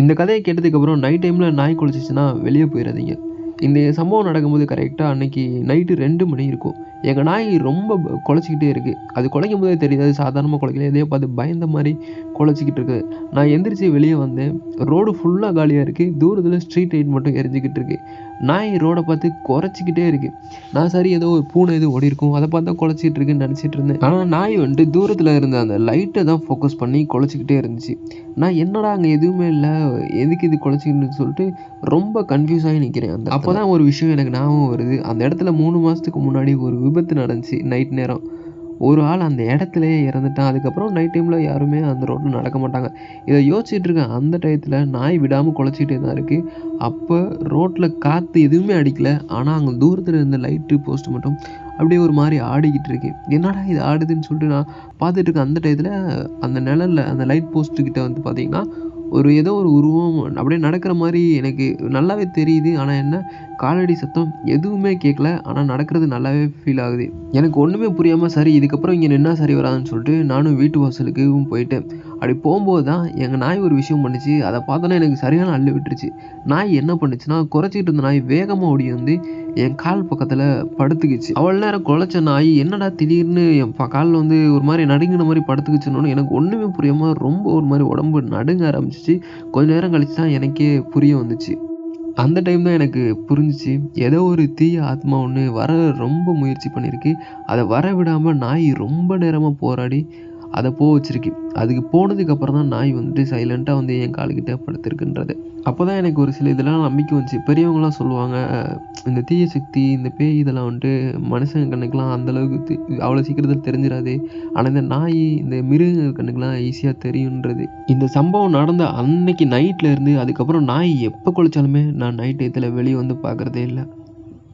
இந்த கதையை கேட்டதுக்கப்புறம் நைட் டைமில் நாய் குலைச்சிச்சுன்னா வெளியே போயிடாதீங்க. இந்த சம்பவம் நடக்கும்போது கரெக்டாக அன்னைக்கு நைட்டு 2 மணி இருக்கும். எங்கள் நாய் ரொம்ப குலைச்சிக்கிட்டே இருக்குது. அது குலைக்கும் போதே தெரியுது அது சாதாரணமாக குலைக்கல. எதையோ பார்த்து பயந்த மாதிரி குலைச்சிக்கிட்டு இருக்குது. நான் எந்திரிச்சு வெளியே வந்தேன். ரோடு ஃபுல்லாக காலியாக இருக்குது. தூரத்தில் ஸ்ட்ரீட் லைட் மட்டும் எரிஞ்சிக்கிட்டு இருக்குது. நாய் ரோடை பார்த்து குறைச்சிக்கிட்டே இருக்குது. நான் சரி ஏதோ ஒரு பூனை எதுவும் ஓடி இருக்கும், அதை பார்த்தா குலைச்சிட்டு இருக்குன்னு நினச்சிட்டு இருந்தேன். ஆனால் நாய் வந்துட்டு தூரத்தில் இருந்த அந்த லைட்டை தான் ஃபோக்கஸ் பண்ணி குலைச்சிக்கிட்டே இருந்துச்சு. நான் என்னடா அங்கே எதுவுமே இல்லை, எதுக்கு இது குலைச்சிக்கிட்டுன்னு சொல்லிட்டு ரொம்ப கன்ஃபியூஸ் ஆகி நிற்கிறேன். அப்போ தான் ஒரு விஷயம் எனக்கு ஞாபகம் வருது. அந்த இடத்துல 3 மாதத்துக்கு முன்னாடி ஒரு விபத்து நடந்துச்சு நைட் நேரம். ஒரு ஆள் அந்த இடத்துலயே இறந்துட்டான். அதுக்கப்புறம் நைட் டைமில் யாருமே அந்த ரோட்டில் நடக்க மாட்டாங்க. இதை யோசிச்சுட்டு இருக்கேன். அந்த டயத்தில் நாய் விடாமல் குலைச்சிட்டே தான் இருக்குது. அப்போ ரோட்டில் காற்று எதுவுமே அடிக்கல. ஆனால் அங்கே தூரத்தில் இருந்த லைட்டு போஸ்ட் மட்டும் அப்படியே ஒரு மாதிரி ஆடிக்கிட்டு இருக்கு. என்னடா இது ஆடுதுன்னு சொல்லிட்டு நான் பார்த்துட்டு இருக்கேன். அந்த டயத்தில் அந்த நிழலில் அந்த லைட் போஸ்ட்டுக்கிட்ட வந்து பார்த்திங்கன்னா ஏதோ ஒரு உருவம் அப்படியே நடக்கிற மாதிரி எனக்கு நல்லாவே தெரியுது. ஆனால் என்ன காலடி சத்தம் எதுவுமே கேட்கல. ஆனால் நடக்கிறது நல்லாவே ஃபீல் ஆகுது. எனக்கு ஒன்றுமே புரியாமல் சரி இதுக்கப்புறம் இங்கே நின்னா சரி வராதுன்னு சொல்லிட்டு நானும் வீட்டு வாசலுக்கும் போயிட்டேன். அப்படி போகும்போது தான் எங்கள் நாய் ஒரு விஷயம் பண்ணுச்சு. அதை பார்த்தோன்னா எனக்கு சரியான அள்ளு விட்டுருச்சு. நாய் என்ன பண்ணுச்சுன்னா குறைச்சிக்கிட்டு இருந்த நாய் வேகமாக ஓடி வந்து என் கால் பக்கத்தில் படுத்துக்கிச்சு. அவ்வளோ நேரம் குலைச்ச நாய் என்னடா திடீர்னு என் காலில் வந்து ஒரு மாதிரி நடுங்கின மாதிரி படுத்துக்கிச்சுன்னு எனக்கு ஒன்றுமே புரியாமல் ரொம்ப ஒரு மாதிரி உடம்பு நடுங்க ஆரம்பிச்சிச்சு. கொஞ்ச நேரம் கழிச்சு தான் எனக்கே புரிய வந்துச்சு. அந்த டைம் தான் எனக்கு புரிஞ்சிச்சு, ஏதோ ஒரு தீய ஆத்மா ஒன்று வர ரொம்ப முயற்சி பண்ணியிருக்கு. அதை வர விடாமல் நாய் ரொம்ப நேரமாக போராடி அதை வச்சிருக்கு. அதுக்கு போனதுக்கப்புறம் தான் நாய் வந்துட்டு சைலண்ட்டாக வந்து என் காலுக்கிட்ட படுத்திருக்குன்றது. அப்போ தான் எனக்கு ஒரு சில இதெல்லாம் நம்பிக்கை வந்துச்சு. பெரியவங்களாம் சொல்லுவாங்க, இந்த தீய சக்தி, இந்த பேய் இதெல்லாம் வந்துட்டு மனுஷங்க கண்ணுக்கெலாம் அந்தளவுக்கு அவ்வளோ சீக்கிரத்தில் தெரிஞ்சிடாது. ஆனால் இந்த நாய், இந்த மிருகங்கள் கண்ணுக்கெலாம் ஈஸியாக தெரியுன்றது. இந்த சம்பவம் நடந்த அன்னைக்கு நைட்டில் இருந்து அதுக்கப்புறம் நாய் எப்போ குலைச்சாலுமே நான் நைட் டயத்தில் வெளியே வந்து பார்க்குறதே இல்லை.